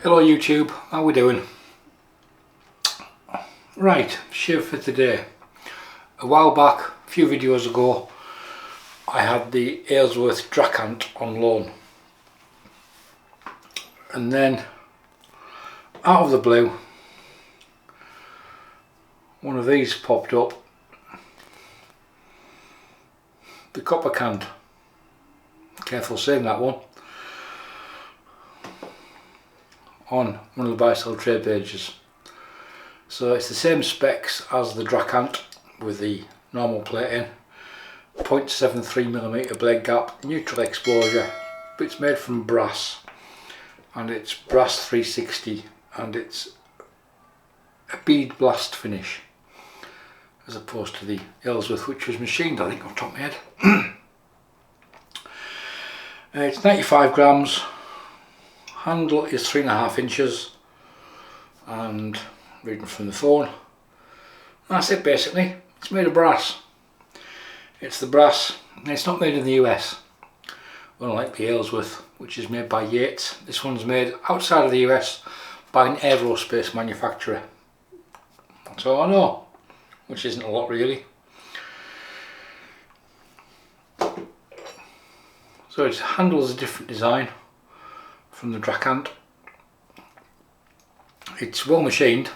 Hello YouTube, how we doing? Right, shave for today. A while back, a few videos ago, I had the Aylesworth Kopparkant on loan. And then, out of the blue, one of these popped up. The Kopparkant. Careful saying that one. On one of the buy sell trade pages. So it's the same specs as the Kopparkant with the normal plating, 0.73mm blade gap, neutral exposure, but it's made from brass, and it's brass 360, and it's a bead blast finish as opposed to the Aylesworth, which was machined, I think, off the top of my head. It's 95 grams. Handle is 3.5 inches, and reading from the phone, that's it basically. It's made of brass. It's the brass, and it's not made in the US, unlike the Aylesworth, which is made by Yates. This one's made outside of the US by an aerospace manufacturer. That's all I know, which isn't a lot really. So its handle's a different design from the Kopparkant. It's well machined.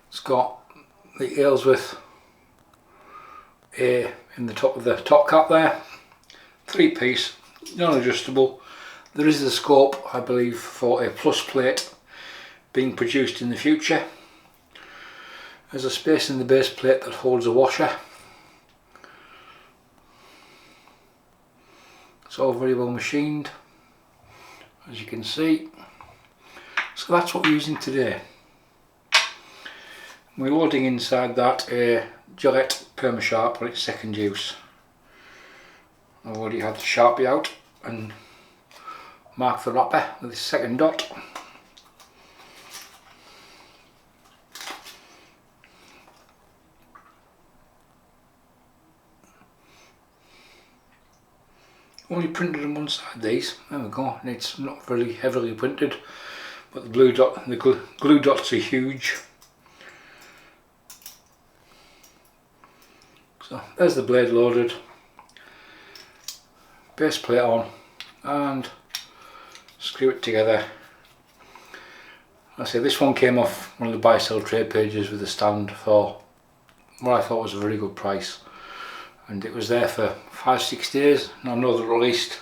It's got the Aylesworth A in the top of the top cap there. 3-piece, non-adjustable. There is a scope, I believe, for a plus plate being produced in the future. There's a space in the base plate that holds a washer. It's all very well machined, as you can see. So that's what we're using today. We're loading inside that a Gillette Perma-Sharp on its second use. I've already had the Sharpie out and marked the wrapper with the second dot. Only printed on one side, these. There we go. And it's not very heavily printed, but the glue dots are huge. So there's the blade loaded, base plate on, and screw it together. I say this one came off one of the buy sell trade pages with a stand for what I thought was a very good price. And it was there for 5-6 days, and I know there were at least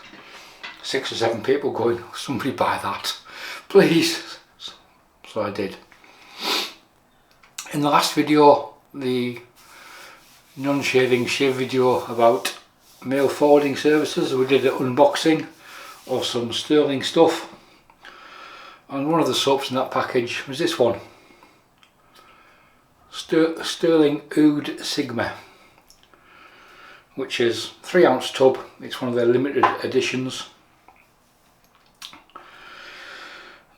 6 or 7 people going, somebody buy that, please. So I did. In the last video, the non-shaving shave video about mail forwarding services, we did an unboxing of some Stirling stuff, and one of the soaps in that package was this one, Stirling Oud Sigma, which is 3-ounce tub. It's one of their limited editions.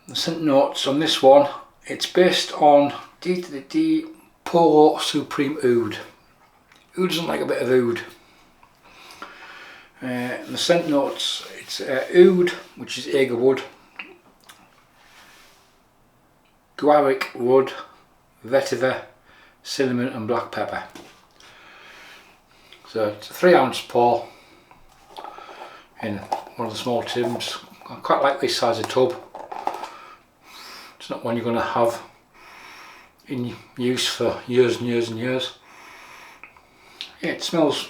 The scent notes on this one, it's based on D Polo Supreme Oud. Who doesn't like a bit of oud? The scent notes, it's oud, which is agar wood, guaric wood, vetiver, cinnamon and black pepper. So it's a 3-ounce pour in one of the small tins. I quite like this size of tub. It's not one you're going to have in use for years and years and years. Yeah, it smells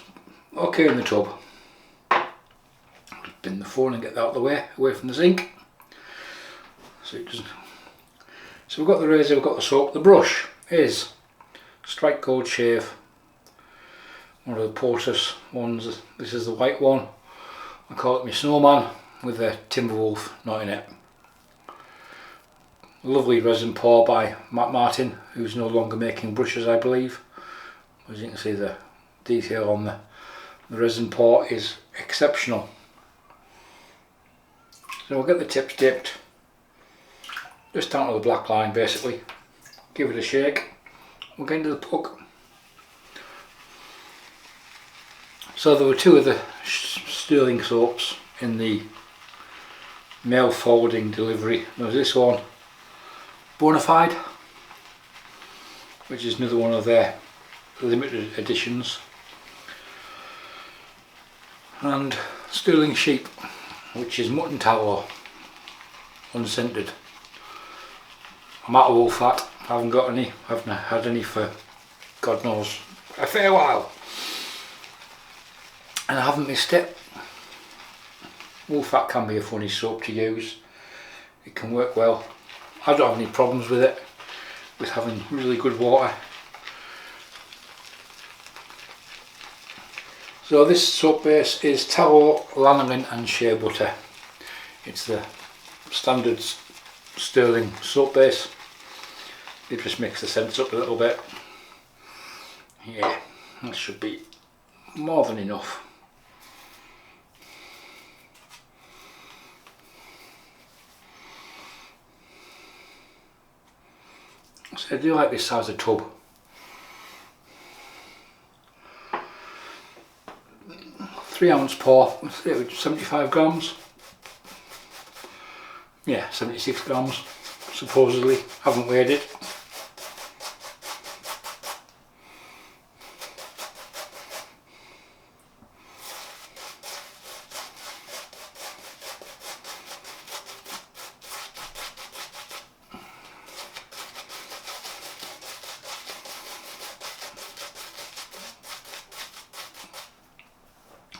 okay in the tub. Just bin the phone and get that out of the way, away from the sink. So it doesn't. So we've got the razor, we've got the soap. The brush is Strike Gold Shave. One of the POTUS ones. This is the white one. I call it my snowman with a Timberwolf knot in it. Lovely resin pour by Matt Martin, who's no longer making brushes, I believe. As you can see, the detail on the resin pour is exceptional. So we'll get the tips dipped just down to the black line basically. Give it a shake. We'll get into the puck. So there were 2 of the Stirling soaps in the mail forwarding delivery. There's this one, Bonafide, which is another one of their limited editions, and Stirling Sheep, which is mutton tallow, unscented. I'm out of wool fat, I haven't got any, I haven't had any for God knows a fair while, and I haven't missed it. Wool fat can be a funny soap to use, it can work well. I don't have any problems with it, with having really good water. So this soap base is tallow, lanolin and shea butter. It's the standard Stirling soap base. It just makes the scents up a little bit. Yeah, that should be more than enough. So I do like this size of tub. 3 ounce pour, 75 grams. Yeah, 76 grams supposedly, haven't weighed it.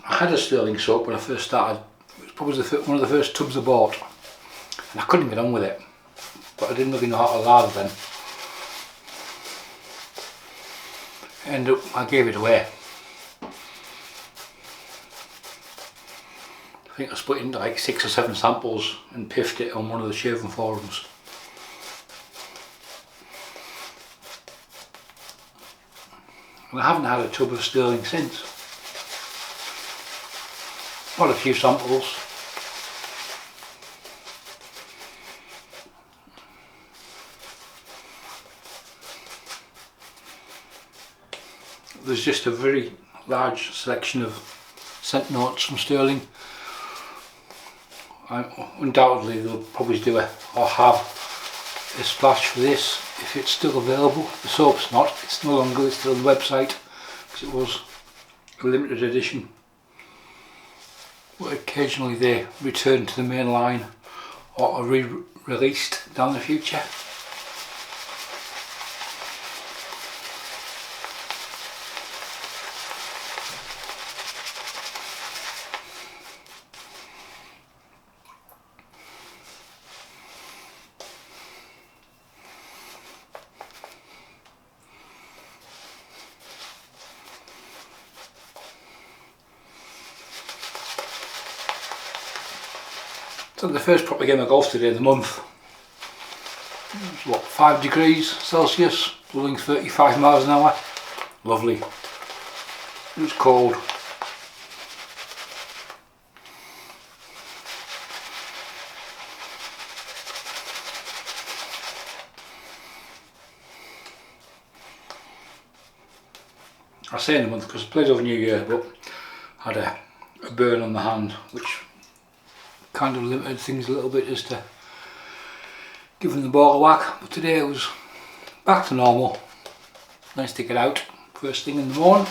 I had a Stirling soap when I first started. It was probably one of the first tubs I bought, and I couldn't get on with it, but I didn't really know how to lather then. And I gave it away. I think I split it into like 6 or 7 samples and piffed it on one of the shaving forums. And I haven't had a tub of Stirling since. Got a few samples. There's just a very large selection of scent notes from Stirling. Undoubtedly they'll probably do or have a splash for this if it's still available. The soap's not, it's no longer, it's still on the website because it was a limited edition. But occasionally they return to the main line or are re-released down the future. So the first proper game of golf today of the month. It's what, 5 degrees Celsius, blowing 35 miles an hour. Lovely. It was cold. I say in a month because I played over New Year, but had a burn on the hand which kind of limited things a little bit as to giving the ball a whack, but today it was back to normal. Nice to get out first thing in the morning.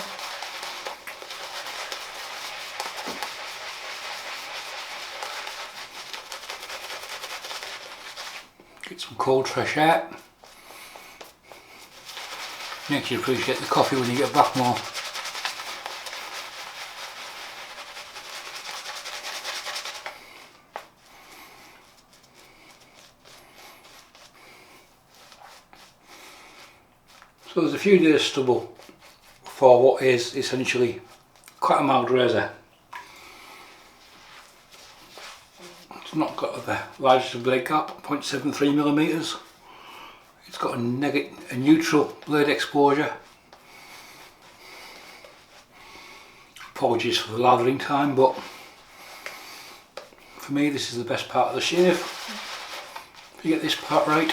Get some cold fresh air. Makes you appreciate the coffee when you get back more. So there's a few days stubble for what is essentially quite a mild razor. It's not got the largest blade gap, 0.73mm. It's got a neutral blade exposure. Apologies for the lathering time, but for me this is the best part of the shave. If you get this part right.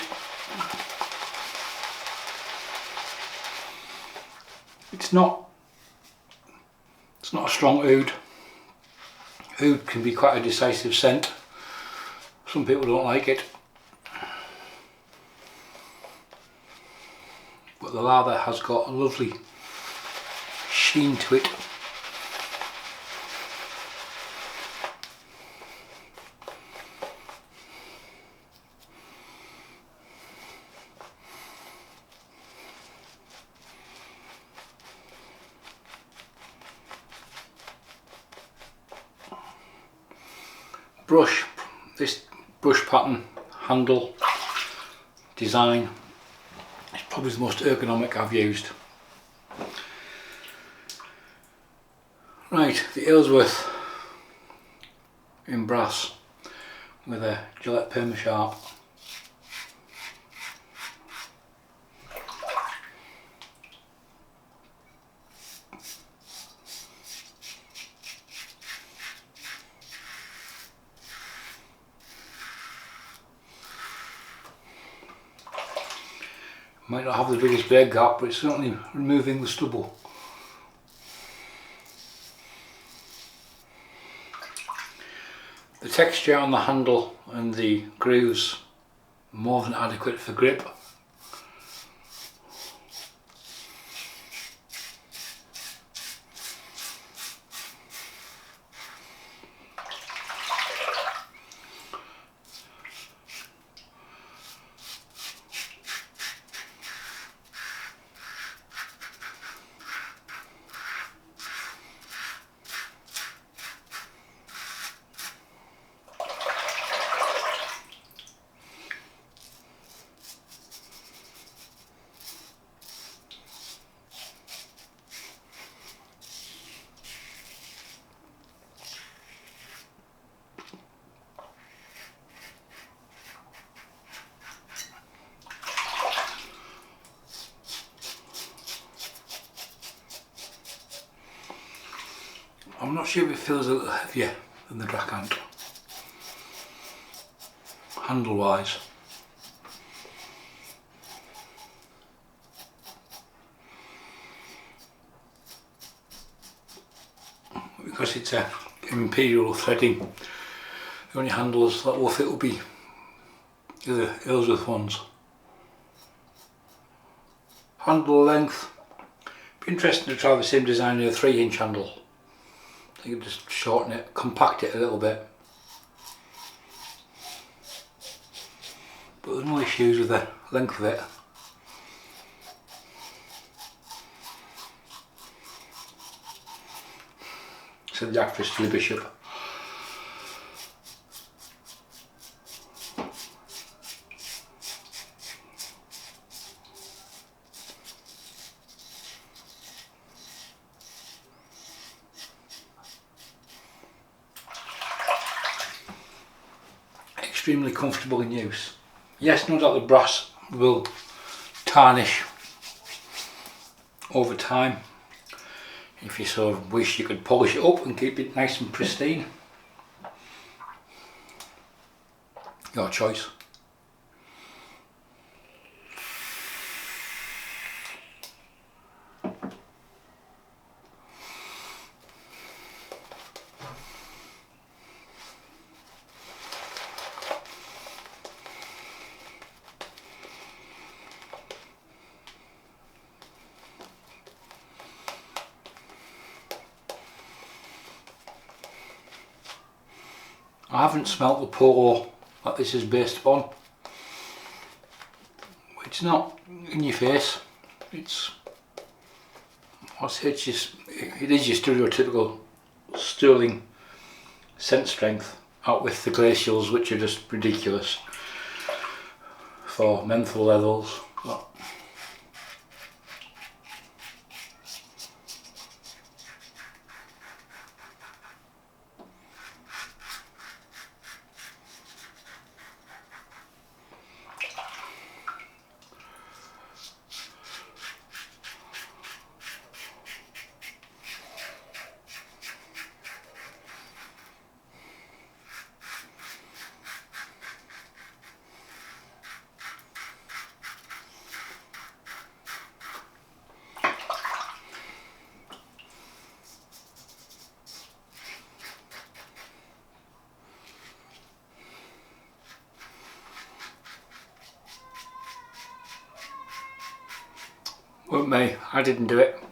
It's not a strong oud. Oud can be quite a decisive scent, Some people don't like it, but the lather has got a lovely sheen to it. Brush, this brush pattern, handle, design is probably the most ergonomic I've used. Right, the Aylesworth in brass with a Gillette Perma-Sharp. Might not have the biggest blade gap, but it's certainly removing the stubble. The texture on the handle and the grooves are more than adequate for grip. I'm not sure if it feels a little heavier than the Kopparkant, handle wise. Because it's a imperial threading, the only handles that will fit will be the Aylesworth ones. Handle length, be interesting to try the same design in a 3-inch handle. You can just shorten it, compact it a little bit. But there's no issues with the length of it. Said the actress to the bishop. Extremely comfortable in use. Yes, no doubt the brass will tarnish over time. If you sort of wish, you could polish it up and keep it nice and pristine. Your choice. I haven't smelt the polo that this is based upon. It's not in your face. It's, I'd say it's just, it is your stereotypical Stirling scent strength, out with the glacials, which are just ridiculous for menthol levels. But Weren't me, I didn't do it.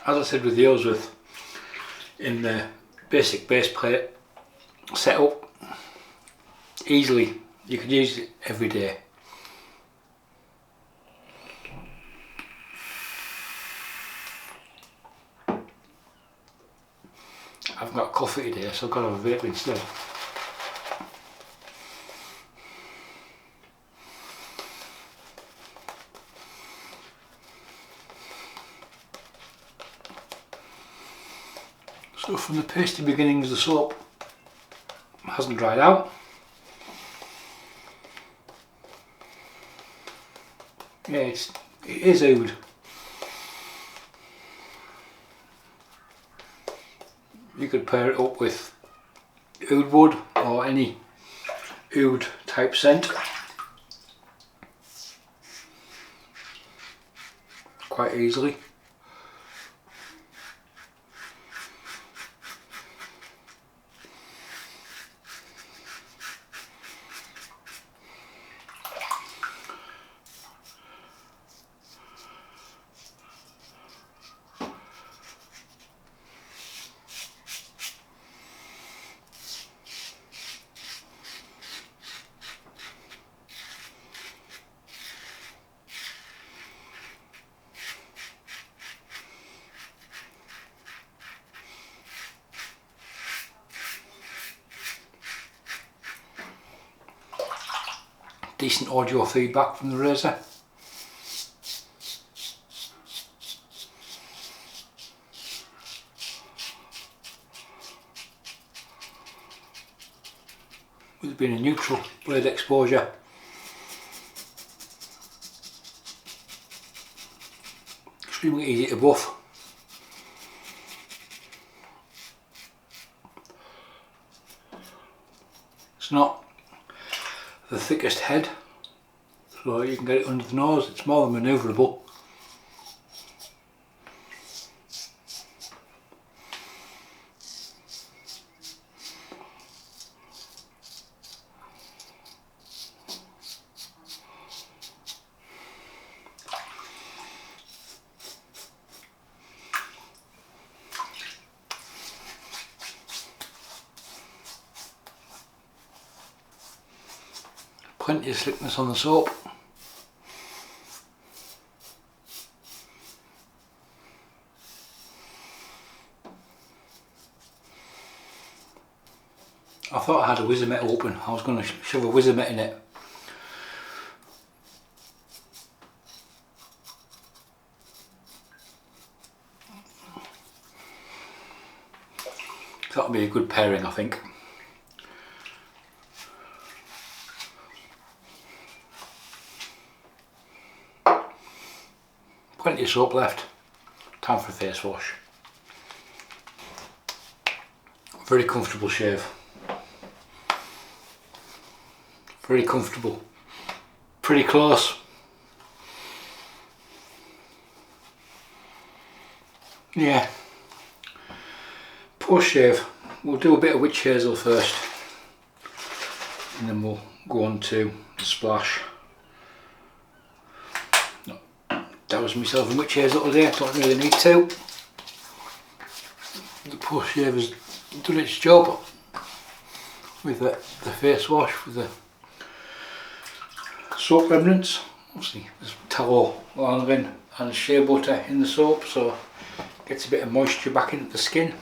As I said with the Aylesworth, in the basic base plate setup, easily you could use it every day. I've got coffee today, so I've got to have a vape instead. So from the pasty beginnings, the soap hasn't dried out. Yeah, it is oud. You could pair it up with oud wood or any oud type scent quite easily. Decent audio feedback from the razor. With it being a neutral blade exposure, extremely easy to buff. It's not the thickest head, so you can get it under the nose. It's more than manoeuvrable. Plenty of slickness on the soap. I thought I had a whizzer mitt open. I was going to shove a whizzer mitt in it. That would be a good pairing, I think. Plenty of soap left. Time for a face wash. Very comfortable shave. Very comfortable. Pretty close. Yeah. Post shave. We'll do a bit of witch hazel first, and then we'll go on to the splash. Douse myself in witch hazel today, don't really need to. The post shave has done its job with the face wash, with the soap remnants. Obviously there's tallow lanolin and shea butter in the soap, so it gets a bit of moisture back into the skin.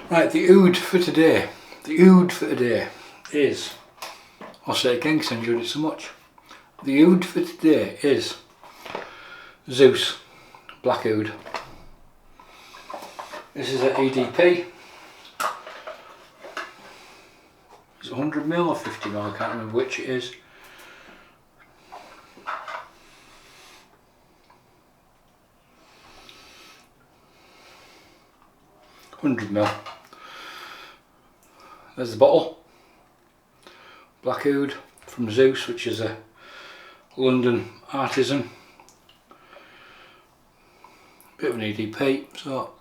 Right, the oud for today. The oud for today is, I'll say it again because I enjoyed it so much. The oud for today is Zousz black oud. This is an EDP. Is it 100ml or 50ml? I can't remember which it is. 100ml. There's the bottle. Black oud from Zousz, which is a London artisan. Bit of an EDP, so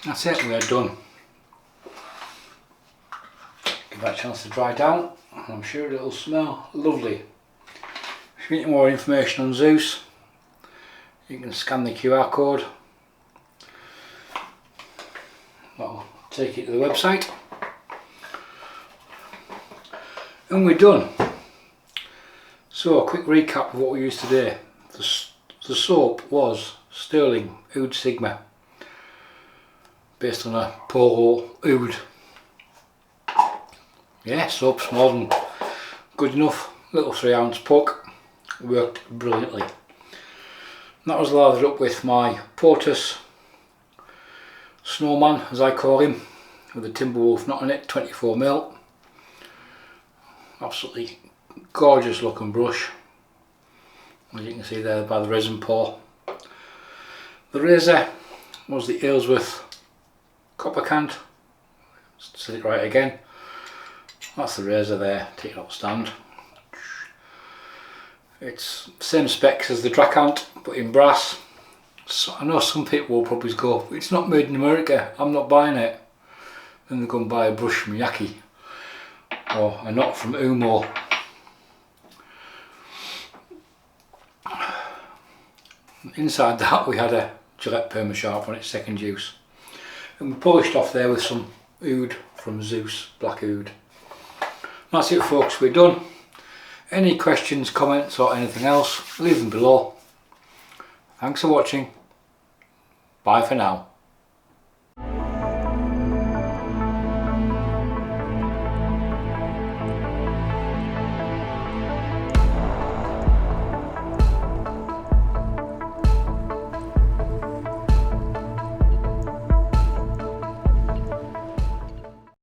that's it, we are done. Give that a chance to dry down, and I'm sure it'll smell lovely. If you need more information on Zousz, you can scan the QR code. That'll take you to the website. And we're done. So a quick recap of what we used today. The soap was Stirling Oud Sigma, based on a Polo Oud. Yeah, soap's more than good enough. Little 3-ounce puck, worked brilliantly. And that was lathered up with my POTUS Snowman, as I call him, with a Timberwolf knot on it, 24ml. Absolutely gorgeous looking brush, as you can see there by the resin pour. The razor was the Aylesworth Kopparkant. Said it right again. That's the razor there, take it off stand. It's same specs as the Kopparkant, but in brass. So I know some people will probably go, it's not made in America, I'm not buying it. Then they go and buy a brush from Yaki, or a knot from Umo. Inside that we had a Gillette Perma-Sharp on its second use. And we polished off there with some oud from Zousz, black oud. That's it folks, we're done. Any questions, comments or anything else, leave them below. Thanks for watching. Bye for now.